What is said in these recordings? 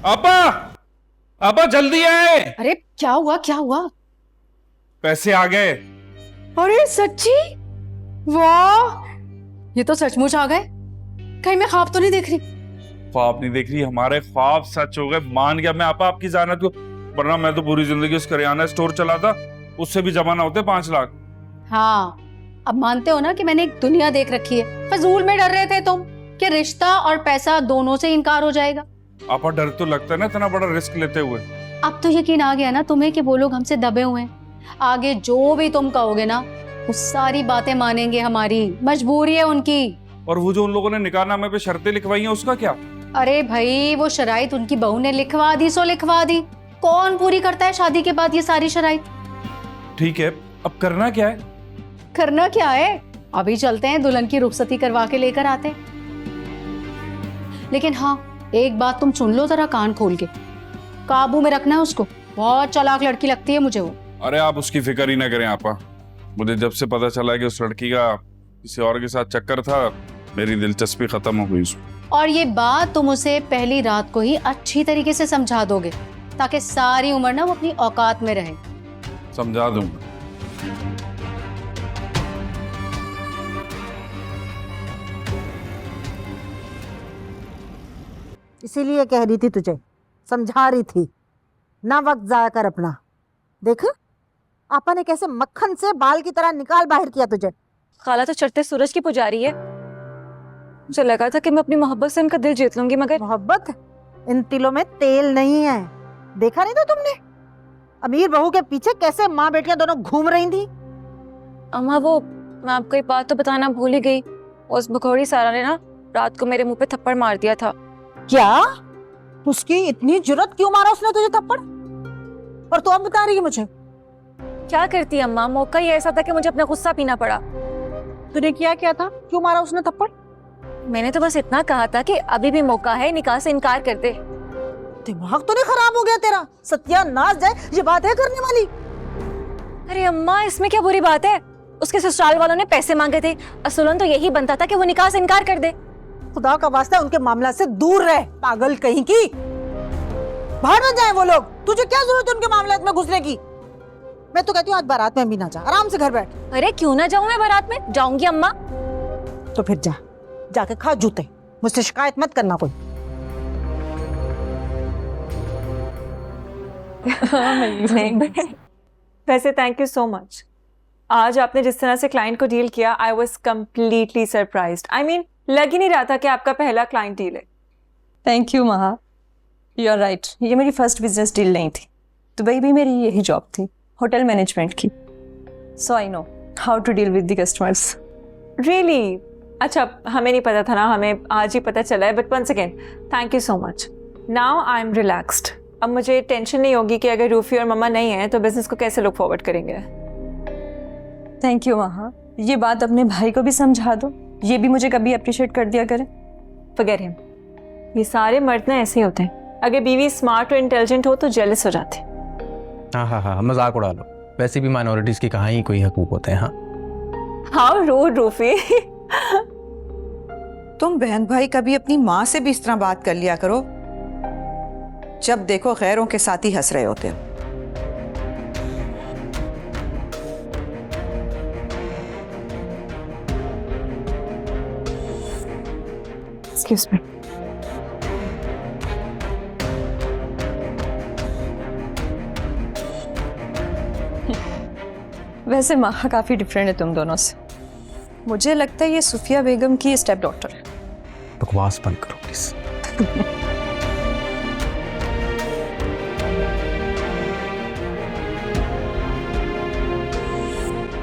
आपा, आपा जल्दी आए। अरे क्या हुआ क्या हुआ? पैसे आ गए। अरे सच्ची? वाह, ये तो सचमुच आ गए। कहीं मैं ख्वाब तो नहीं देख रही? ख्वाब नहीं देख रही, हमारे ख्वाब सच हो गए। मान गया मैं आपा आपकी ज़ानत को, वरना मैं तो पूरी जिंदगी उस करियाना स्टोर चलाता, उससे भी जमा ना होते 5 लाख। हाँ, अब मानते हो ना कि मैंने एक दुनिया देख रखी है। फजूल में डर रहे थे तुम कि रिश्ता और पैसा दोनों से इनकार हो जाएगा। आपा डर तो लगता है ना इतना बड़ा रिस्क लेते हुए। अब तो यकीन आ गया ना तुम्हें कि वो लोग हमसे दबे हुए हैं। आगे जो भी तुम कहोगे ना, वो सारी बातें मानेंगे। हमारी मजबूरी है उनकी। और वो जो उन लोगों ने निकाहनामे पे शर्तें लिखवाई हैं उसका क्या? अरे भाई, वो शराइत उनकी बहू ने लिखवा दी सो लिखवा दी। कौन पूरी करता है शादी के बाद ये सारी शराइत? ठीक है, अब करना क्या है? करना क्या है? अभी चलते हैं, दुल्हन की रुखसती करवा के लेकर आते हैं। लेकिन हाँ, एक बात तुम सुन लो जरा कान खोल के, काबू में रखना है उसको। बहुत चालाक लड़की लगती है मुझे वो। अरे आप उसकी फिक्र ही ना करें आपा। मुझे जब से पता चला कि उस लड़की का किसी और के साथ चक्कर था, मेरी दिलचस्पी खत्म हो गई उसमें। और ये बात तुम उसे पहली रात को ही अच्छी तरीके से समझा दोगे, ताकि सारी उम्र ना वो अपनी औकात में रहे। समझा दूंगा। इसीलिए कह रही थी तुझे, समझा रही थी ना, वक्त जाया कर अपना। देख आपा ने कैसे मक्खन से बाल की तरह निकाल बाहर किया तुझे। खाला तो चढ़ते सूरज की पुजारी है। मुझे लगा था कि मैं अपनी मोहब्बत से इनका दिल जीत लूंगी, मगर मोहब्बत? इन तिलों में तेल नहीं है। देखा नहीं था तुमने अमीर बहू के पीछे कैसे माँ बेटियां दोनों घूम रही थी? अम्मा, वो मैं आपको एक बात तो बताना भूल ही गई। उस भगोड़ी सारा ने ना रात को मेरे मुंह पे थप्पड़ मार दिया था। क्या? उसकी इतनी जुर्रत क्यों मारा उसने तुझे थप्पड़? और तू अब बता रही है मुझे? क्या करती अम्मा, मौका ही ऐसा था कि मुझे अपना गुस्सा पीना पड़ा। तूने क्या था? क्यों मारा उसने थप्पड़? मैंने तो बस इतना कहा था कि अभी भी मौका है, निकाह से इनकार कर दे। दिमाग तो नहीं खराब हो गया तेरा? सत्यानाश जाए, ये बात है करने वाली? अरे अम्मा, इसमें क्या बुरी बात है? उसके ससुराल वालों ने पैसे मांगे थे, असूलन तो यही बनता था कि वो निकाह से इनकार कर दे। खुदा का वास्ता उनके मामला से दूर रह, पागल कहीं की। बाहर न जाए वो लोग। तुझे क्या जरूरत है उनके मामले में घुसने की? मैं तो कहती हूँ आज बारात में भी ना जा, आराम से घर बैठ। अरे क्यों ना जाऊं मैं बारात में? जाऊंगी अम्मा। तो फिर जा, जाके खा जूते। मुझसे शिकायत मत करना कोई। वैसे थैंक यू सो मच। आज आपने जिस तरह से क्लाइंट को डील किया, I was completely surprised. I mean, लग ही नहीं रहा था कि आपका पहला क्लाइंट डील है। थैंक यू महा, यू आर राइट। ये मेरी फर्स्ट बिजनेस डील नहीं थी, दुबई भी मेरी यही जॉब थी, होटल मैनेजमेंट की। So I know how to deal with the customers. Really? अच्छा, हमें नहीं पता था ना, हमें आज ही पता चला है। But once again thank you so much. Now I am relaxed. अब मुझे टेंशन नहीं होगी कि अगर रूफी और मम्मा नहीं है तो बिजनेस को कैसे लुक फॉरवर्ड करेंगे। थैंक यू महा, ये बात अपने भाई को भी समझा दो, ये भी मुझे कभी अप्रिशिएट कर दिया करे। Forget him. ये सारे मर्द ना ऐसे ही होते हैं, अगर बीवी स्मार्ट और इंटेलिजेंट हो तो जेलस हो जाते हैं। हाँ, मजाक उड़ा लो। वैसे भी माइनॉरिटीज की कहाँ ही कोई हकूक होते हैं। हाँ हाउ रूड रूफी। तुम बहन भाई कभी अपनी माँ से भी इस तरह बात कर लिया करो। जब देखो गैरों के साथ ही हंस रहे होते हो। Excuse me. वैसे महा काफ़ी डिफरेंट है तुम दोनों से। मुझे लगता है ये सुफिया बेगम की स्टेप डॉटर है। बकवास बंद करो प्लीज।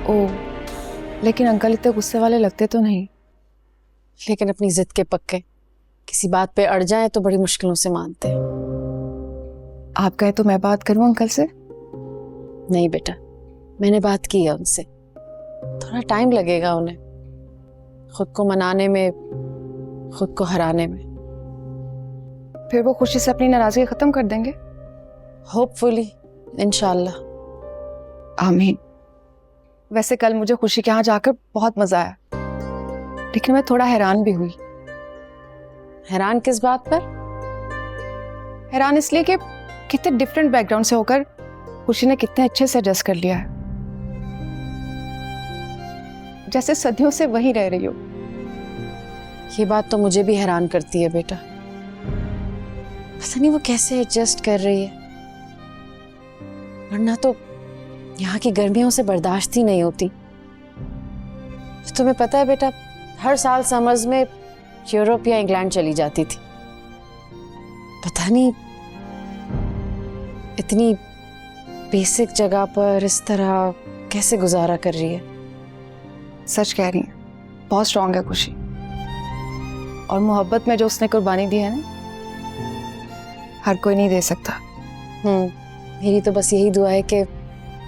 ओ, लेकिन अंकल इतने गुस्से वाले लगते तो नहीं। लेकिन अपनी जिद के पक्के, किसी बात पे अड़ जाए तो बड़ी मुश्किलों से मानते हैं। आप कहे तो मैं बात करूं अंकल से? नहीं बेटा, मैंने बात की है उनसे। थोड़ा टाइम लगेगा उन्हें खुद को मनाने में, खुद को हराने में। फिर वो खुशी से अपनी नाराजगी खत्म कर देंगे, होपफुली, इंशाल्लाह। आमीन। वैसे कल मुझे खुशी के यहाँ जाकर बहुत मजा आया, लेकिन मैं थोड़ा हैरान भी हुई। हैरान किस बात पर? हैरान इसलिए कि कितने डिफरेंट बैकग्राउंड से होकर खुशी ने कितने अच्छे से एडजस्ट कर लिया है, जैसे सदियों से वहीं रह रही हो। ये बात तो मुझे भी हैरान करती है बेटा, पता नहीं वो कैसे एडजस्ट कर रही है, वरना तो यहाँ की गर्मियों से बर्दाश्त ही नहीं होती। तुम्हें पता है बेटा, हर साल समर्स में यूरोप या इंग्लैंड चली जाती थी। पता नहीं इतनी बेसिक जगह पर इस तरह कैसे गुजारा कर रही है। सच कह रही है, बहुत स्ट्रांग है खुशी, और मोहब्बत में जो उसने कुर्बानी दी है ना, हर कोई नहीं दे सकता। मेरी तो बस यही दुआ है कि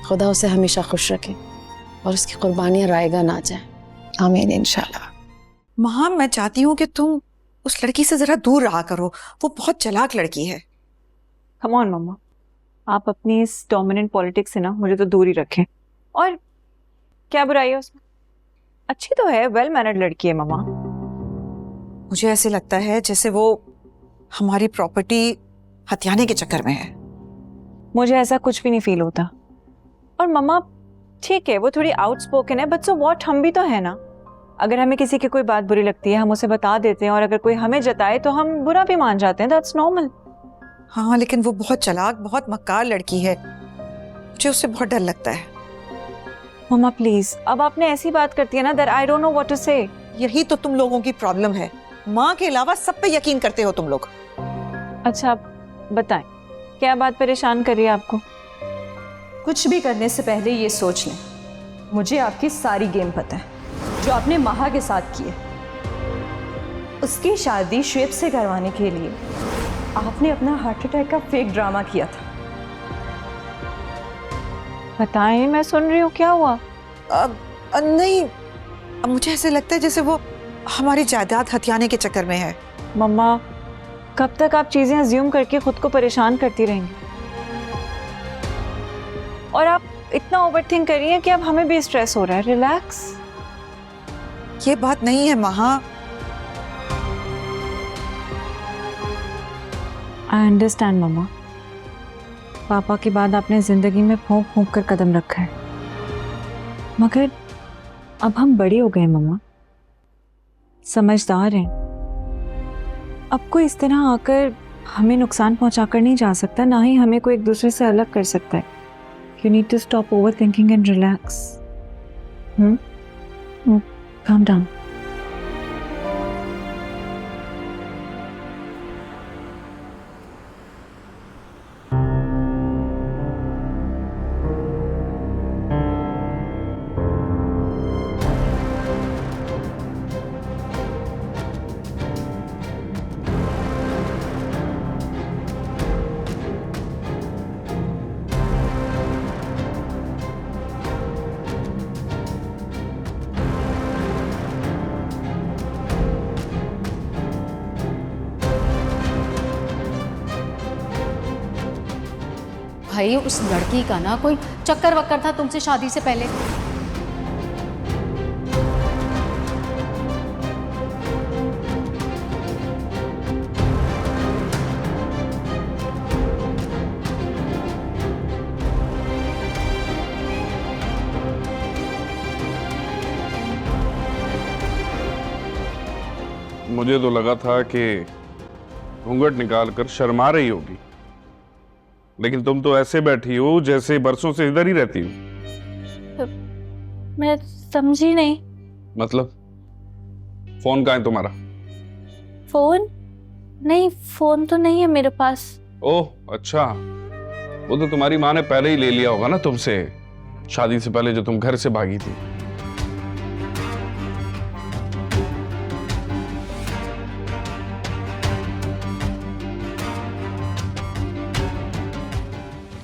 खुदा उसे हमेशा खुश रखे और उसकी कुर्बानियां रायगा ना जाए। आमीन इंशाल्लाह। माँ, मैं चाहती हूँ कि तुम उस लड़की से जरा दूर रहा करो, वो बहुत चालाक लड़की है। कम ऑन मम्मा, आप अपनी इस डोमिनेंट पॉलिटिक्स से ना मुझे तो दूर ही रखें। और क्या बुराई है उसमें? अच्छी तो है, वेल मैनर्ड लड़की है मम्मा। मुझे ऐसे लगता है जैसे वो हमारी प्रॉपर्टी हथियाने के चक्कर में है। मुझे ऐसा कुछ भी नहीं फील होता। और मम्मा ठीक है, वो थोड़ी आउटस्पोकन है, बट सो व्हाट, हम भी तो है ना। अगर हमें किसी की कोई बात बुरी लगती है हम उसे बता देते हैं, और अगर कोई हमें जताए तो हम बुरा भी मान जाते हैं। That's normal. हाँ, लेकिन वो बहुत चालाक, बहुत मक्कार लड़की है, मुझे उससे बहुत डर लगता है। मम्मा प्लीज, अब आपने ऐसी बात करती है ना that I don't know what to say. यही तो तुम लोगों की प्रॉब्लम है, माँ के अलावा सब पे यकीन करते हो तुम लोग। अच्छा बताएं, क्या बात परेशान कर रही है आपको? कुछ भी करने से पहले ये सोच लें, मुझे आपकी सारी गेम पता है जो आपने महा के साथ की है। उसकी शादी श्वेत से करवाने के लिए आपने अपना हार्ट अटैक का फेक ड्रामा किया था। बताएं, मैं सुन रही हूँ, क्या हुआ? नहीं, अब मुझे ऐसे लगता है जैसे वो हमारी जायदाद हथियाने के चक्कर में है। मम्मा कब तक आप चीजें अज्यूम करके खुद को परेशान करती रहेंगी? और आप इतना ओवरथिंक कर रही हैं कि अब हमें भी स्ट्रेस हो रहा है। रिलैक्स। ये बात नहीं है महा। आई अंडरस्टैंड मम्मा, पापा के बाद आपने जिंदगी में फूंक फूंक कर कदम रखा है, मगर अब हम बड़े हो गए मम्मा, समझदार हैं। अब कोई इस तरह आकर हमें नुकसान पहुंचाकर नहीं जा सकता, ना ही हमें कोई एक दूसरे से अलग कर सकता है। You need to stop overthinking and relax. Calm down. भाई उस लड़की का ना कोई चक्कर वक्कर था तुमसे शादी से पहले। मुझे तो लगा था कि घूंघट निकाल कर शर्मा रही होगी, लेकिन तुम तो ऐसे बैठी हो जैसे बरसों से इधर ही रहती हो। मैं समझी नहीं। मतलब फोन कहाँ है तुम्हारा? फोन नहीं, फोन तो नहीं है मेरे पास। ओह अच्छा, वो तो तुम्हारी माँ ने पहले ही ले लिया होगा ना तुमसे, शादी से पहले जो तुम घर से भागी थी।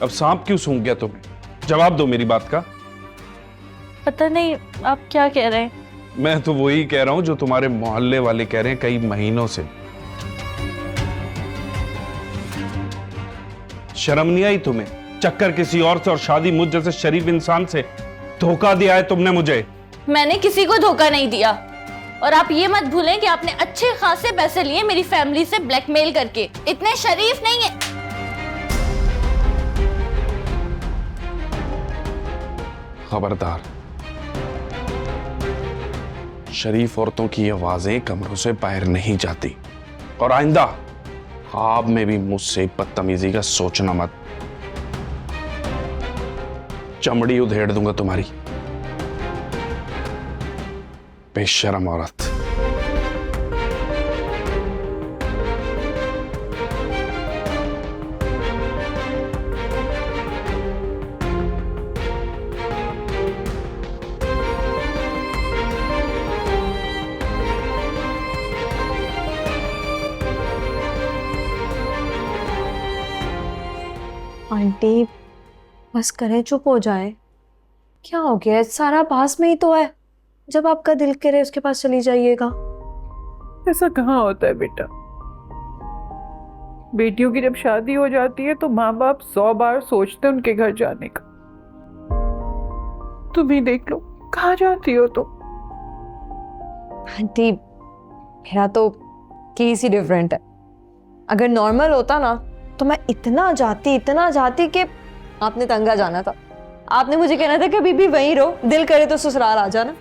अब सांप क्यों सूंघ गया तुम्हें? जवाब दो मेरी बात का। पता नहीं आप क्या कह रहे हैं। मैं तो वही कह रहा हूं जो तुम्हारे मोहल्ले वाले कह रहे हैं कई महीनों से। शर्म नहीं आई तुम्हें? चक्कर किसी और से और शादी मुझ जैसे शरीफ इंसान से। धोखा दिया है तुमने मुझे। मैंने किसी को धोखा नहीं दिया। और आप ये मत भूलें कि आपने अच्छे खासे पैसे लिए मेरी फैमिली से ब्लैकमेल करके। इतने शरीफ नहीं है। खबरदार, शरीफ औरतों की आवाजें कमरों से बाहर नहीं जाती, और आइंदा ख्वाब में भी मुझसे बदतमीजी का सोचना मत। चमड़ी उधेड़ दूंगा तुम्हारी, बेशरम औरत। आंटी बस करें, चुप हो जाए। क्या हो गया? सारा पास में ही तो है। जब आपका दिल करे उसके पास चली जाइएगा। ऐसा कहाँ होता है बेटा? बेटियों की जब शादी हो जाती है तो माँ बाप 100 बार सोचते हैं उनके घर जाने का। तुम ही देख लो, कहाँ जाती हो तुम? आंटी मेरा तो केस ही डिफरेंट है। अगर नॉर्मल होता ना तो मैं इतना जाती कि आपने तंगा जाना था। आपने मुझे कहना था कि अभी भी वहीं रहो, दिल करे तो ससुराल आ जाना।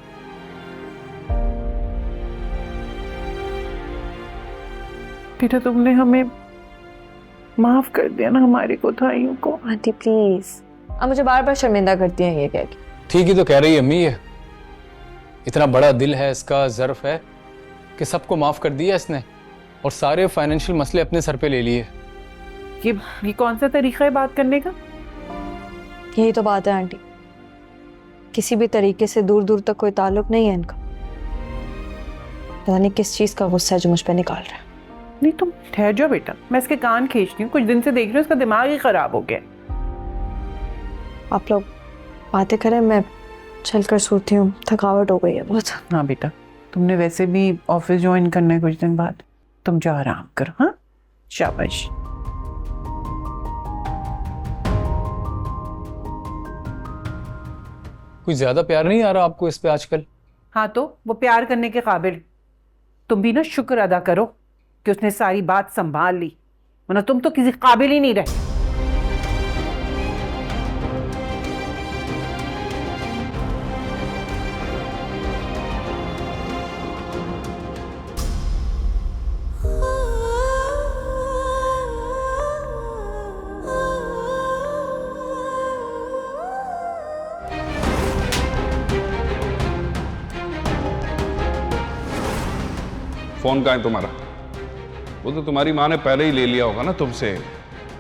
बेटा तुमने हमें माफ कर दिया ना, हमारी कोताहियों को। आंटी प्लीज, आप मुझे बार बार शर्मिंदा करती हैं ये कह के। ठीक ही तो कह रही है अम्मी, ये इतना बड़ा दिल है इसका, ज़र्फ है कि सबको माफ़ कर दिया इसने और सारे फाइनेंशियल मसले अपने सर पे ले लिए। ये कौन सा तरीका है बात करने का? यही तो बात है आंटी, किसी भी तरीके से दूर दूर तक कोई ताल्लुक नहीं है इनका। पता नहीं किस चीज का गुस्सा है जो मुझ पे निकाल रहा है। नहीं तुम ठहर जाओ बेटा, मैं इसके कान खींचती हूँ। कुछ दिन से देख रही हूँ इसका दिमाग ही खराब हो गया। आप लोग बातें करें, मैं चलकर सोती हूँ, थकावट हो गई है बहुत। हाँ बेटा, तुमने वैसे भी ऑफिस ज्वाइन करना है कुछ दिन बाद, तुम जा आराम करो। हाँ शाबाश। कुछ ज्यादा प्यार नहीं आ रहा आपको इस पे आजकल? हाँ तो वो प्यार करने के काबिल। तुम भी ना शुक्र अदा करो कि उसने सारी बात संभाल ली, वरना तुम तो किसी काबिल ही नहीं रहे। फोन कहाँ है तुम्हारा? वो तो तुम्हारी माँ ने पहले ही ले लिया होगा ना तुमसे,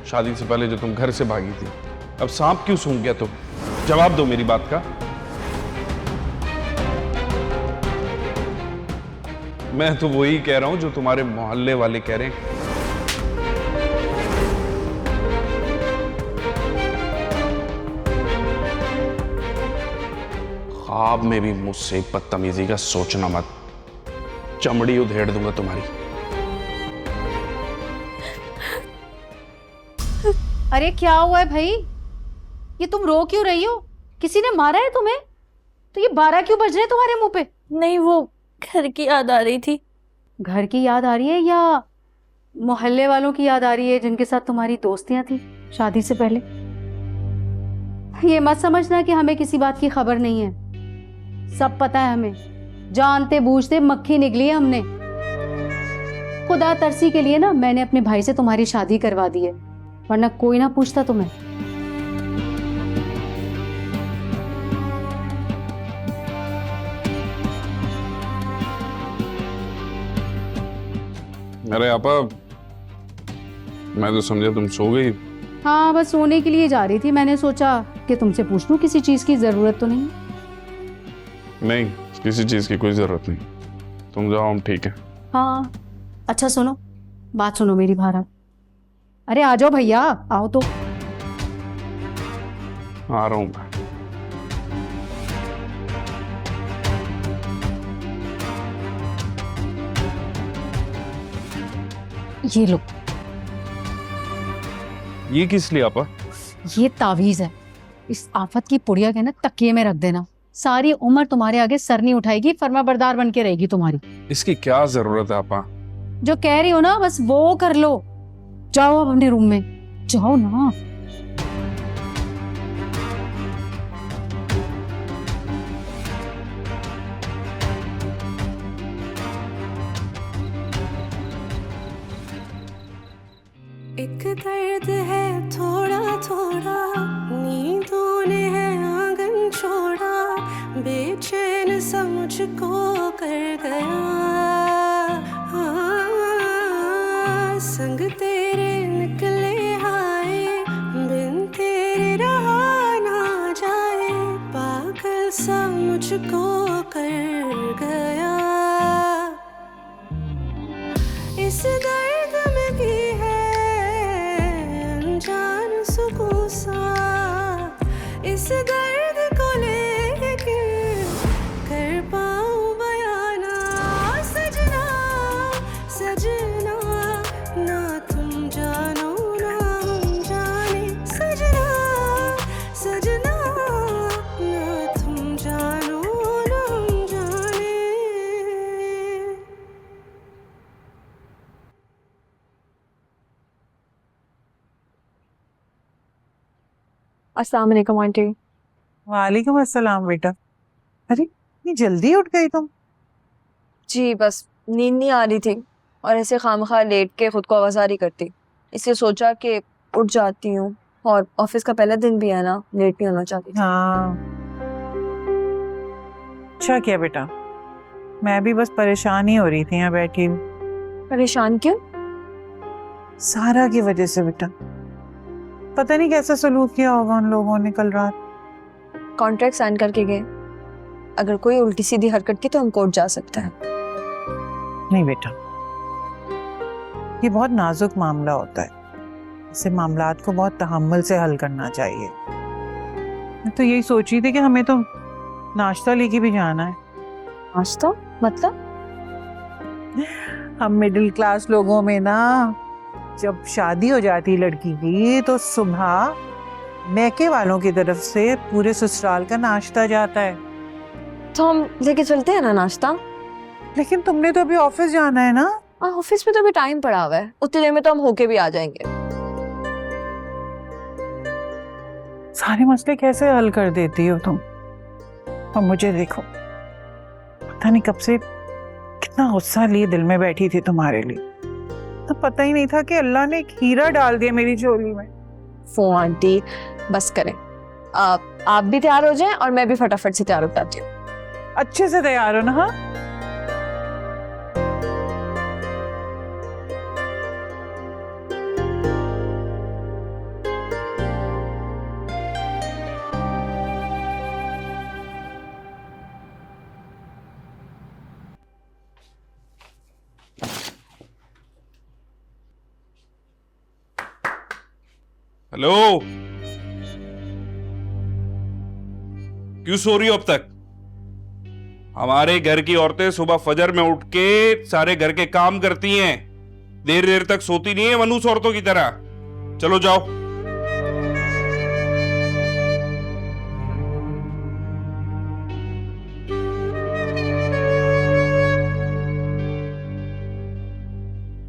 शादी से पहले जो तुम घर से भागी थी। अब सांप क्यों सूंघ गया तुम? जवाब दो मेरी बात का। मैं तो वही कह रहा हूं जो तुम्हारे मोहल्ले वाले कह रहे हैं। ख्वाब में भी मुझसे बदतमीजी का सोचना मत, चमड़ी उधेड़ दूंगा तुम्हारी। अरे क्या हुआ है भाई? ये तुम रो क्यों रही हो? किसी ने मारा है तुम्हें? तो ये 12 क्यों बज रहे हैं तुम्हारे मुंह पे? नहीं, वो घर की याद आ रही थी। घर की याद आ रही है या मोहल्ले वालों की याद आ रही है जिनके साथ तुम्हारी दोस्तियां थी शादी से पहले? ये मत समझना कि हमें किसी बात की खबर नहीं है, सब पता है हमें। जानते बूझते मक्खी निकली है हमने। खुदा तरसी के लिए ना मैंने अपने भाई से तुम्हारी शादी करवा दी है, वरना कोई ना पूछता तुम्हें। अरे आपा, मैं तो समझा तुम सो गई। हाँ, बस सोने के लिए जा रही थी। मैंने सोचा कि तुमसे पूछ लूं किसी चीज की जरूरत तो नहीं। नहीं, किसी चीज की कोई जरूरत नहीं, तुम जाओ, हम ठीक है। हाँ अच्छा सुनो, बात सुनो मेरी भारत। अरे आ जाओ भैया, आओ तो। आ रहा हूं मैं। ये लो। ये किस लिए आपा? ये तावीज है, इस आफत की पुड़िया के ना तकिए में रख देना, सारी उम्र तुम्हारे आगे सर नहीं उठाएगी, फर्मा बरदार बन के रहेगी तुम्हारी। इसकी क्या जरूरत है आपा? जो कह रही हो ना बस वो कर लो। जाओ अब अपने रूम में, जाओ ना। एक दर्द है थोड़ा थोड़ा, नींदों ने है आंगन छोड़ा, बेचैन सा मुझको कर गया। हाँ, संग तेरे निकले हाय, बिन तेरे रहा ना जाए, पागल सा मुझको कर गया। इस दर्द में भी है अनजान सुकून सा, इस दर्द को लेके कर पाऊं बयाना। सजना सजना ना तुम जानो ना हम जाने, सजना सजना ना तुम जानो ना हम जाने। अस्सलाम वालेकुम आंटी। वालेकुम अस्सलाम बेटा। अरे इतनी जल्दी उठ गई तुम? जी बस नींद नहीं आ रही थी और ऐसे खामखा लेट के खुद को आवाज़ारी करती, इसलिए सोचा कि उठ जाती हूँ, और ऑफिस का पहला दिन भी है ना, लेट नहीं होना चाहती थी। हाँ अच्छा किया बेटा, मैं भी बस परेशान ही हो रही थी यहाँ बैठी। परेशान क्यों? सारा की वजह से बेटा, पता नहीं कैसा सलूक किया होगा उन लोगों ने कल रात। कॉन्ट्रैक्ट साइन करके गए, अगर कोई उल्टी सीधी हरकत की तो हम कोर्ट जा सकते हैं। नहीं बेटा, ये बहुत नाजुक मामला होता है, ऐसे मामलात को बहुत तहम्मुल से हल करना चाहिए। मैं तो यही सोच रही थी कि हमें तो नाश्ता लेके भी जाना है। नाश्ता मतलब? हम मिडिल क्लास लोगों में ना, जब शादी हो जाती लड़की की तो सुबह मैके वालों की तरफ से पूरे ससुराल का नाश्ता जाता है। तो हम लेके चलते हैं ना नाश्ता। लेकिन तुमने तो अभी ऑफिस जाना है ना। ऑफिस में तो अभी टाइम पड़ा हुआ है, उतनी देर में तो हम होके भी आ जाएंगे। सारे मसले कैसे हल कर देती हो तुम। और मुझे देखो, पता नहीं कब से कितना गुस्सा लिए दिल में बैठी थी तुम्हारे लिए, तो पता ही नहीं था कि अल्लाह ने एक हीरा डाल दिया मेरी झोली में। फो आंटी बस करें, आप भी तैयार हो जाएं और मैं भी फटाफट से तैयार हो जाती हूँ। अच्छे से तैयार हो ना? हाँ हेलो, क्यों सो रही हो अब तक? हमारे घर की औरतें सुबह फजर में उठ के सारे घर के काम करती हैं, देर देर तक सोती नहीं है मनुष्य औरतों की तरह। चलो जाओ।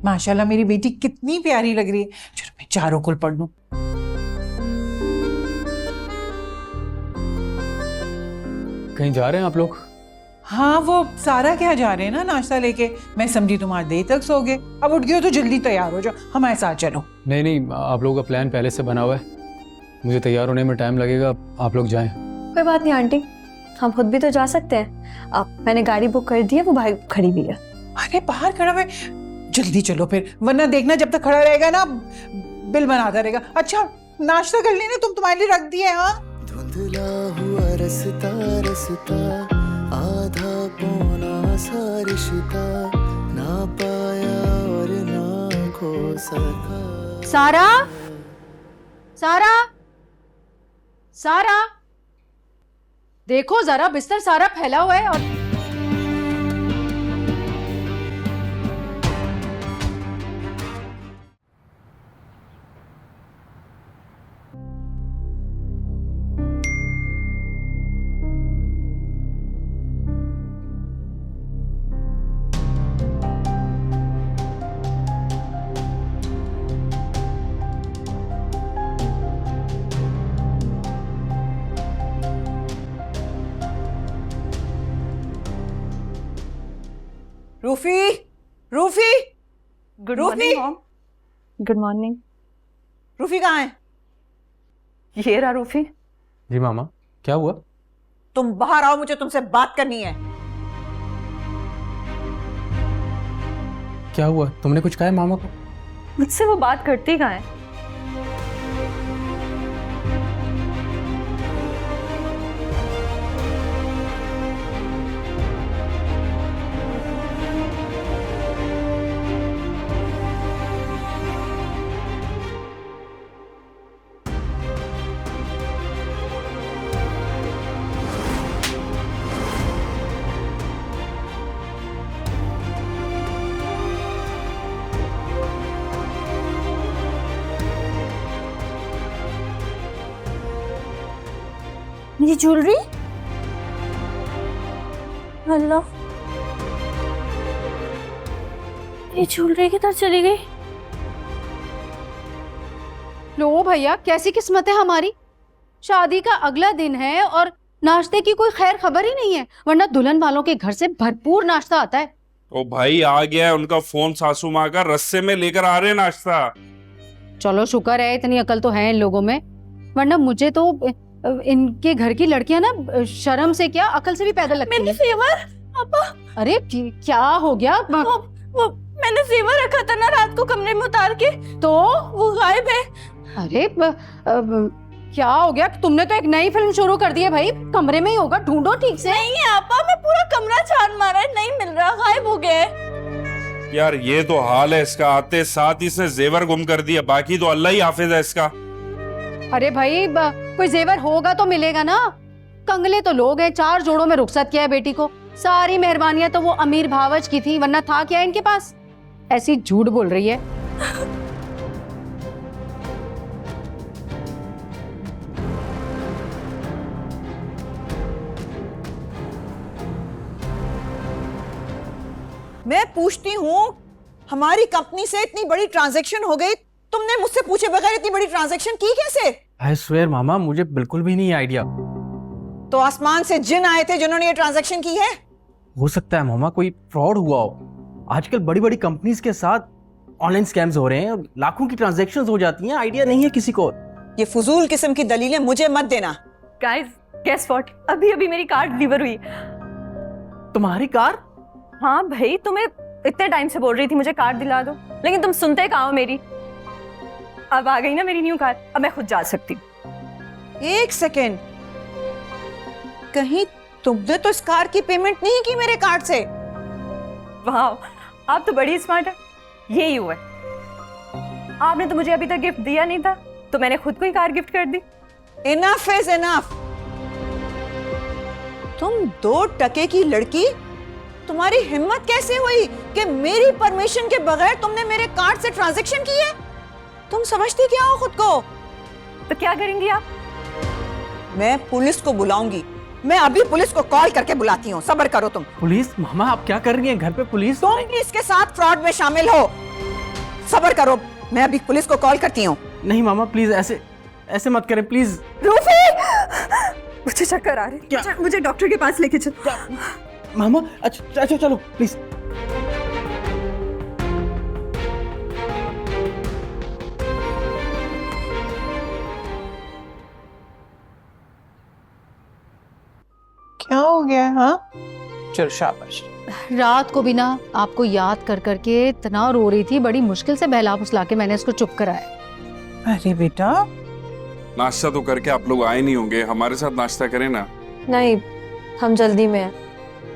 माशाल्लाह मेरी बेटी कितनी प्यारी लग रही है। चलो मैं चारों कुल पढ़ लूं। कहीं जा रहे हैं आप लोग? हाँ वो सारा क्या जा रहे हैं ना नाश्ता लेके, मैं समझी तुम्हारे देर तक सोगे। अब उठ गए हो तो जल्दी तैयार हो जाओ, हमारे साथ चलो। नहीं नहीं, आप लोगों का प्लान पहले से बना हुआ है, मुझे तैयार होने में टाइम लगेगा, आप लोग जाएं। कोई बात नहीं आंटी, हम खुद भी तो जा सकते हैं। मैंने गाड़ी बुक कर दी है, वो भाई खड़ी भी है। अरे बाहर खड़ा हुआ, जल्दी चलो फिर, वरना देखना जब तक खड़ा रहेगा ना बिल बनाता रहेगा। अच्छा नाश्ता कर लेना, तुम्हारे लिए रख दिए। हाँ धुंधला हुआ रसता रसता, आधा पौना सा रिश्ता, ना पाया और ना खो सका। सारा, सारा, सारा, देखो जरा बिस्तर सारा फैला हुआ है। और Rufi, Rufi, good Rufi! Morning mom. Good morning. Rufi कहाँ है? ये रहा रूफी। जी मामा, क्या हुआ? तुम बाहर आओ, मुझे तुमसे बात करनी है। क्या हुआ? तुमने कुछ कहा है मामा को? मुझसे वो बात करती कहाँ है? मेरी ज्वेलरी, अल्लाह, ये ज्वेलरी किधर चली गई? लो भैया, कैसी किस्मत है हमारी। शादी का अगला दिन है और नाश्ते की कोई खैर खबर ही नहीं है, वरना दुल्हन वालों के घर से भरपूर नाश्ता आता है। ओ भाई, आ गया है उनका फोन, सासू माँ का, रस्से में लेकर आ रहे हैं नाश्ता। चलो शुक्र है, इतनी अकल तो है इन लोगों में, वरना मुझे तो इनके घर की लड़कियां ना शर्म से क्या अकल से भी पैदल लगती हैं। मैंने सेवर, पापा, अरे क्या हो गया? वो मैंने सेवर रखा था ना रात को कमरे में उतार के, तो वो गायब है। अरे क्या हो गया? तुमने तो एक नई फिल्म शुरू कर दी है भाई, कमरे में ही होगा, ढूंढो ठीक से। नहीं है आपा, मैं पूरा कमरा छान मारा है, नहीं मिल रहा, गायब हो गया है। यार ये तो हाल है इसका, आते साथ ही इसने जेवर गुम कर दिया, बाकी तो अल्लाह ही हाफिज है इसका। अरे भाई कोई जेवर होगा तो मिलेगा ना, कंगले तो लोग हैं, 4 जोड़ों में रुखसत किया है बेटी को, सारी मेहरबानियां तो वो अमीर भावज की थी, वरना था क्या इनके पास? ऐसी झूठ बोल रही है। मैं पूछती हूँ, हमारी कंपनी से इतनी बड़ी ट्रांजैक्शन हो गई, तुमने मुझसे पूछे बगैर इतनी बड़ी ट्रांजैक्शन की कैसे? आई स्वेयर मामा, मुझे बिल्कुल भी नहीं आइडिया। तो आसमान से जिन आए थे जिन्होंने ये ट्रांजैक्शन की है? हो सकता है मामा कोई फ्रॉड हुआ हो। आजकल बड़ी बड़ी कंपनीज के साथ ऑनलाइन स्कैम्स हो रहे हैं, लाखों की ट्रांजैक्शंस हो जाती हैं, आइडिया नहीं है किसी को। ये फजूल किस्म की दलीलें मुझे मत देना। गाइस, गेस व्हाट, अभी अभी मेरी कार डिलीवर हुई। तुम्हारी कार? हाँ भाई, तुम्हें इतने टाइम से बोल रही थी मुझे कार दिला दो, लेकिन तुम सुनते कहाँ हो मेरी। अब आ गई ना मेरी न्यू कार, अब मैं खुद जा सकती हूँ। एक सेकेंड, कहीं तुमने तो इस कार की पेमेंट नहीं की मेरे कार्ड से? वाह, आप तो बड़ी स्मार्ट है। यही हुआ है, आपने तो मुझे अभी तक गिफ्ट दिया नहीं था, तो मैंने खुद को ही कार गिफ्ट कर दी। Enough is enough. तुम 2 टके की लड़की, तुम्हारी हिम्मत कैसे हुई कि मेरी परमिशन के बगैर तुमने मेरे कार्ड से ट्रांजैक्शन की है? तुम समझती क्या हो खुद को? तो क्या करेंगी आप? मैं पुलिस को बुलाऊंगी, मैं अभी पुलिस को कॉल करके बुलाती हूँ, सब्र करो तुम। पुलिस? मामा आप क्या कर रही हैं, घर पे पुलिस? तुम भी इसके साथ फ्रॉड में शामिल हो, सब्र करो, मैं अभी पुलिस को कॉल करती हूँ। नहीं मामा प्लीज, ऐसे मत करें प्लीज। रूफी, मुझे चक्कर आ रहे हैं, मुझे डॉक्टर के पास लेके चल। मामा अच्छा चलो प्लीज। क्या हो गया? हाँ चल शाबाश। रात को भी ना आपको याद कर करके इतना रो रही थी, बड़ी मुश्किल से बहला फुसला के मैंने इसको चुप कराया। अरे बेटा, नाश्ता तो करके आप लोग आए नहीं होंगे, हमारे साथ नाश्ता करें ना। नहीं, हम जल्दी में हैं,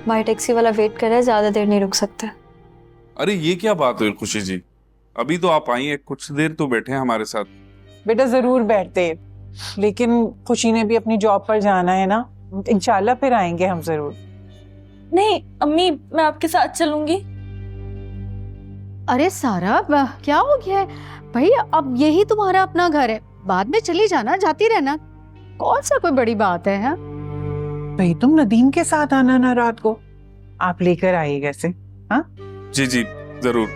भाई टैक्सी वाला वेट कर रहा है, ज्यादा देर नहीं रुक सकते। अरे ये क्या बात हुई खुशी जी, अभी तो आप आई हैं, कुछ देर तो बैठे हैं हमारे साथ। बेटा जरूर बैठते, लेकिन खुशी ने भी अपनी जॉब पर जाना है ना, इंशाल्लाह फिर आएंगे हम जरूर। नहीं अम्मी, मैं आपके साथ चलूंगी। अरे सारा, क्या हो गया है भाई? अब यही तुम्हारा अपना घर है, बाद में चली जाना, जाती रहना, कौन सा कोई बड़ी बात है? हाँ भाई तुम नदीम के साथ आना ना रात को, आप लेकर आइएगा से। हाँ जी जी जरूर।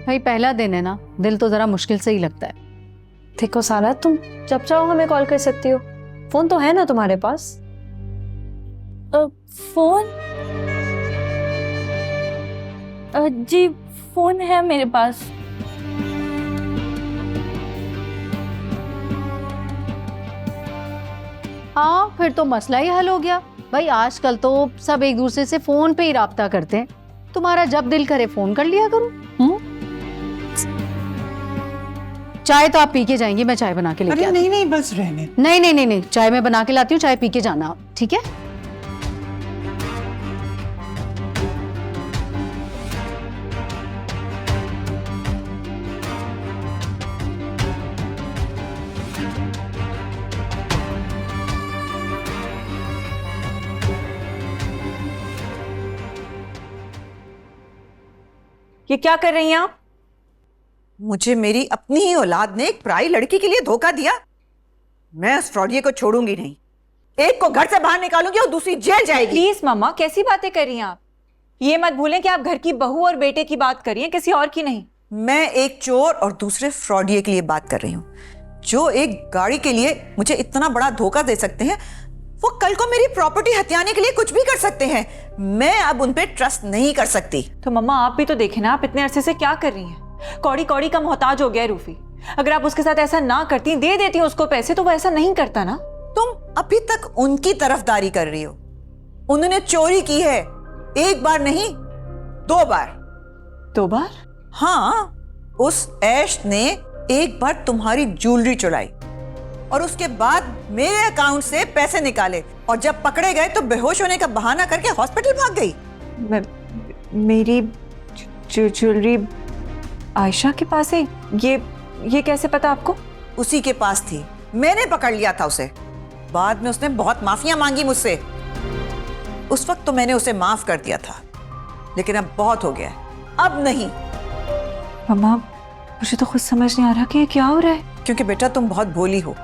भाई पहला दिन है ना, दिल तो जरा मुश्किल से ही लगता है। देखो सारा, तुम जब चाहो हमें कॉल कर सकती हो, फोन तो है ना तुम्हारे पास? फोन? जी फोन है मेरे पास। हाँ फिर तो मसला ही हल हो गया। भाई आजकल तो सब एक दूसरे से फोन पे ही राब्ता करते हैं। तुम्हारा जब दिल करे फोन कर लिया करो। चाय तो आप पी के जाएंगी, मैं चाय बना के लेके अरे आती नहीं नहीं बस रहने। नहीं नहीं नहीं नहीं, चाय मैं बना के लाती हूँ, चाय पी के जाना, ठीक है? ये क्या कर रही हैं आप? मुझे मेरी अपनी ही औलाद ने एक पराई लड़की के लिए धोखा दिया। मैं उस फ्रॉडिये को छोड़ूंगी नहीं। एक को घर से बाहर निकालूंगी और दूसरी जेल जाएगी। प्लीज मम्मा, कैसी बातें कर रही हैं आप? ये मत भूलें कि आप घर की बहू और बेटे की बात कर रही हैं, किसी और की नहीं। मैं एक चोर और दूसरे फ्रॉडिये के लिए बात कर रही हूँ, जो एक गाड़ी के लिए मुझे इतना बड़ा धोखा दे सकते हैं। वो कल को मेरी प्रॉपर्टी हथियाने के लिए कुछ भी कर सकते हैं। मैं अब उन पे ट्रस्ट नहीं कर सकती। तो मम्मा आप भी तो देखें ना, आप इतने अरसे से क्या कर रही हैं? कौड़ी कौड़ी का मोहताज हो गया है रूफी। अगर आप उसके साथ ऐसा ना करती, दे देती उसको पैसे, तो वो ऐसा नहीं करता ना। तुम अभी तक उनकी तरफदारी कर रही हो। उन्होंने चोरी की है, एक बार नहीं 2 बार। 2 बार? हाँ, उस ऐश ने एक बार तुम्हारी ज्वेलरी चुराई और उसके बाद मेरे अकाउंट से पैसे निकाले, और जब पकड़े गए तो बेहोश होने का बहाना करके हॉस्पिटल भाग गई। मेरी ज्वेलरी आयशा के पास है? ये कैसे पता आपको? उसी के पास थी, मैंने पकड़ लिया था उसे। बाद में उसने बहुत माफियां मांगी मुझसे। उस वक्त तो मैंने उसे माफ कर दिया था, लेकिन अब बहुत हो गया है, अब नहीं। मम्मा मुझे तो खुद समझ नहीं आ रहा कि ये क्या हो रहा है। क्योंकि बेटा तुम बहुत भोली हो,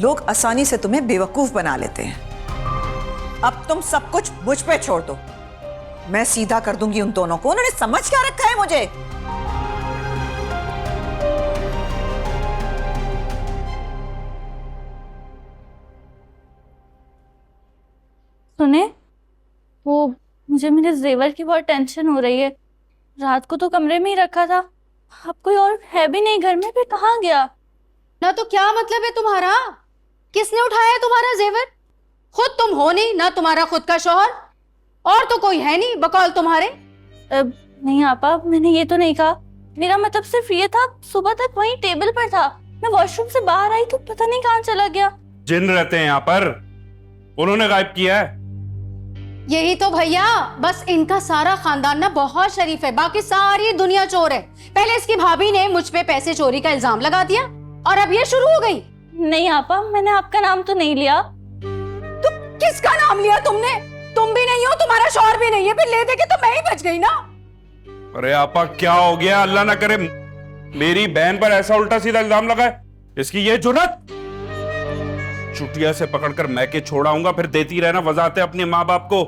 लोग आसानी से तुम्हें बेवकूफ बना लेते हैं। अब तुम सब कुछ मुझ पे छोड़ दो, मैं सीधा कर दूंगी उन दोनों को। उन्होंने समझ क्या रखा है मुझे। सुने, वो मुझे मेरे जेवर की बहुत टेंशन हो रही है। रात को तो कमरे में ही रखा था, अब कोई और है भी नहीं घर में, फिर कहाँ गया? ना तो क्या मतलब है तुम्हारा? किसने उठाया है तुम्हारा जेवर? खुद तुम हो नहीं ना, तुम्हारा खुद का शौहर, और तो कोई है नहीं बकौल तुम्हारे। नहीं आपा, मैंने ये तो नहीं कहा। मेरा मतलब सिर्फ ये था, सुबह तक वहीं टेबल पर था। मैं वॉशरूम से बाहर आई तो पता नहीं कहाँ चला गया। जिन रहते हैं यहाँ पर, उन्होंने गायब किया है। यही तो भैया, बस इनका सारा खानदान ना बहुत शरीफ है, बाकी सारी दुनिया चोर है। पहले इसकी भाभी ने मुझ पे पैसे चोरी का इल्जाम लगा दिया, और अब ये शुरू हो गई। नहीं आपा, मैंने आपका नाम तो नहीं लिया। तो किसका नाम लिया तुमने? तुम भी नहीं हो, तुम्हारा शौहर भी नहीं है, फिर ले दे के तो मैं ही बच गई ना। अरे आपा क्या हो गया? अल्लाह ना करे मेरी बहन पर ऐसा उल्टा सीधा इल्जाम लगाए। इसकी ये जुर्रत! चुटिया से पकड़कर मैं के छोड़ाऊंगा, फिर देती रहना वजाते अपने माँ बाप को।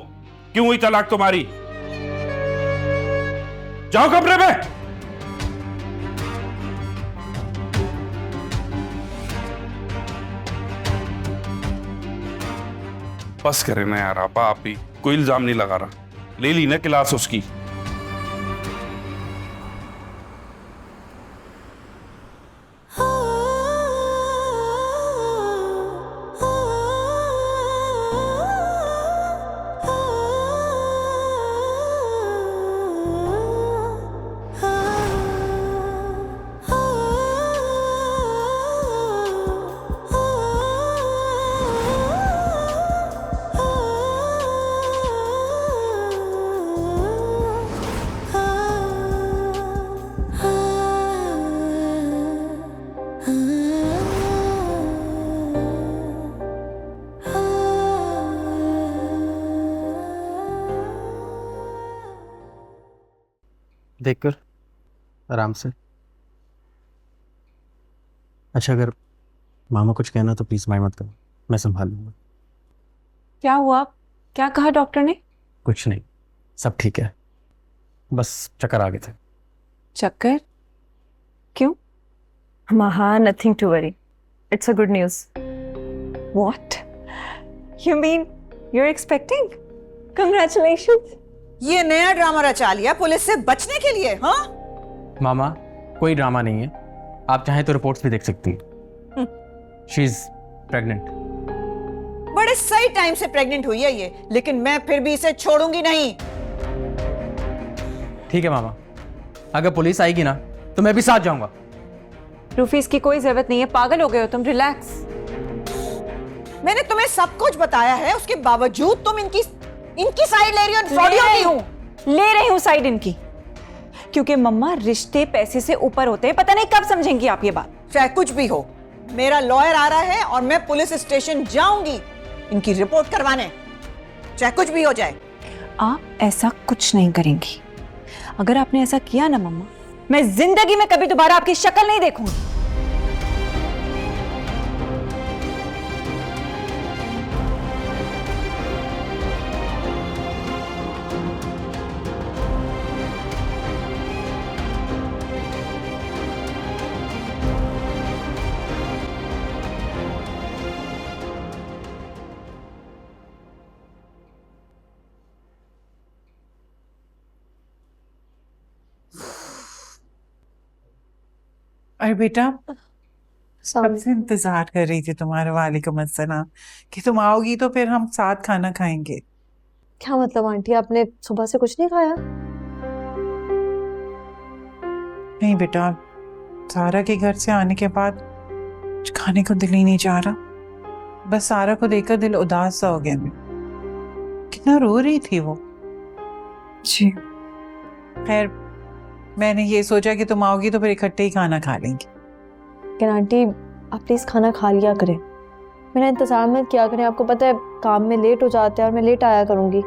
क्यों हुई तलाक तुम्हारी? जाओ कमरे में। बस करे ना यार आपा, आप भी कोई इल्जाम नहीं लगा रहा। ले ली ना क्लास उसकी। देखकर आराम से। अच्छा, अगर मामा कुछ कहना तो प्लीज माइंड मत करो, मैं संभाल लूंगा। क्या हुआ? क्या कहा डॉक्टर ने? कुछ नहीं, सब ठीक है, बस चक्कर आ गए थे। चक्कर? क्यों? Maha, nothing to worry. It's a good news. What? You mean you're expecting? Congratulations. ये नया ड्रामा रचा लिया पुलिस से बचने के लिए? हाँ मामा कोई ड्रामा नहीं है, आप चाहें तो रिपोर्ट्स भी देख सकती हैं। She is pregnant. बड़े सही टाइम से प्रेग्नेंट हुई है ये, लेकिन मैं फिर भी इसे छोड़ूंगी नहीं। ठीक है मामा, अगर पुलिस आएगी ना तो मैं भी साथ जाऊंगा। रूफी इसकी कोई जरूरत नहीं है, पागल हो गए हो तुम, रिलैक्स। मैंने तुम्हें सब कुछ बताया है, उसके बावजूद तुम इनकी साइड ले रही हो। ले रही हूं साइड इनकी, क्योंकि मम्मा रिश्ते पैसे से ऊपर होते हैं। पता नहीं कब समझेंगी आप ये बात। चाहे कुछ भी हो, मेरा लॉयर आ रहा है और मैं पुलिस स्टेशन जाऊंगी इनकी रिपोर्ट करवाने, चाहे कुछ भी हो जाए। आप ऐसा कुछ नहीं करेंगी। अगर आपने ऐसा किया ना मम्मा, मैं जिंदगी में कभी दोबारा आपकी शक्ल नहीं देखूंगी। अरे बेटा, कब से इंतजार कर रही थी तुम्हारे। वालेकुम अस्सलाम। कि तुम आओगी तो फिर हम साथ खाना खाएंगे। क्या मतलब आंटी, आपने सुबह से कुछ नहीं खाया? नहीं बेटा, सारा के घर से आने के बाद कुछ खाने को दिल ही नहीं चाह रहा। बस सारा को देखकर दिल उदास सा हो गया। मैं कितना रो रही थी वो। जी खैर, मैंने ये सोचा कि तुम आओगी तो फिर इकट्ठे ही खाना खा लेंगे। लेकिन आंटी आप प्लीज खाना खा लिया करें, मेरा इंतजार मत किया करें। आपको पता है काम में लेट हो जाते हैं और मैं लेट आया करूंगी।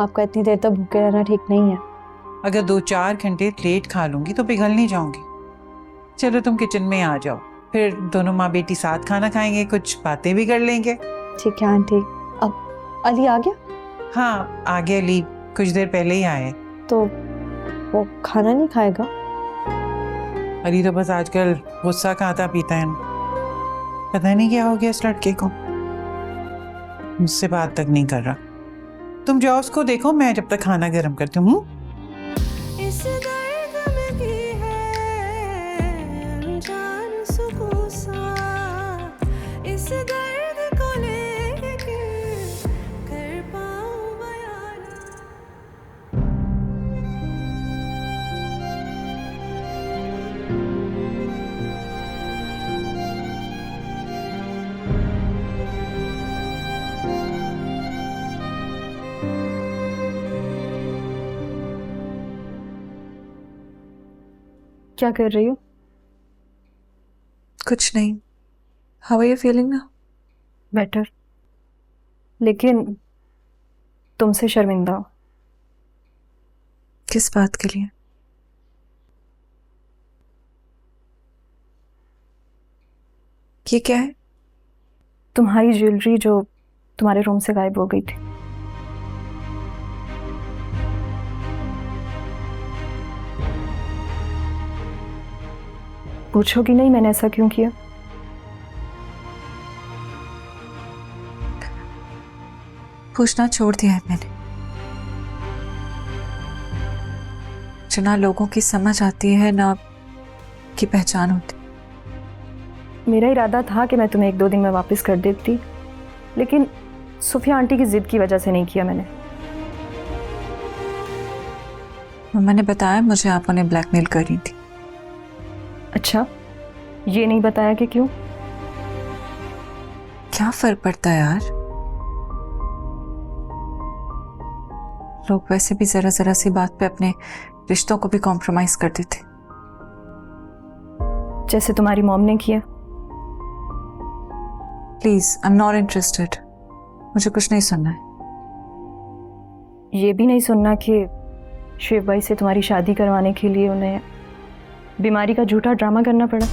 आपका इतनी देर तक भूखे रहना ठीक नहीं है। अगर 2-4 घंटे लेट खा लूंगी तो पिघल नहीं जाऊंगी। चलो तुम किचन में आ जाओ, फिर दोनों माँ बेटी साथ खाना खाएंगे, कुछ बातें भी कर लेंगे। ठीक है आंटी। अब अली आ गया? हाँ आ गया अली, कुछ देर पहले ही आए। तो वो खाना नहीं खाएगा? अली तो बस आजकल गुस्सा खाता पीता है, पता नहीं क्या हो गया इस लड़के को, मुझसे बात तक नहीं कर रहा। तुम जाओ उसको देखो, मैं जब तक खाना गर्म करती हूँ। क्या कर रही हो? कुछ नहीं। How are you feeling now? Better, लेकिन तुमसे शर्मिंदा हूं। किस बात के लिए? ये क्या है? तुम्हारी ज्वेलरी जो तुम्हारे रूम से गायब हो गई थी। पूछोगी नहीं मैंने ऐसा क्यों किया? पूछना छोड़ दिया है मैंने। जो ना लोगों की समझ आती है ना की पहचान होती। मेरा इरादा था कि मैं तुम्हें 1-2 दिन में वापस कर देती, लेकिन सुफिया आंटी की जिद की वजह से नहीं किया मैंने। मम्मा ने बताया मुझे आप उन्हें ब्लैकमेल कर रही थी। अच्छा, ये नहीं बताया कि क्यों? क्या फर्क पड़ता है यार, लोग वैसे भी जरा जरा सी बात पे अपने रिश्तों को भी कॉम्प्रोमाइज कर देते, जैसे तुम्हारी मॉम ने किया। Please I am not interested, मुझे कुछ नहीं सुनना है। ये भी नहीं सुनना कि शिव भाई से तुम्हारी शादी करवाने के लिए उन्हें बीमारी का झूठा ड्रामा करना पड़ा।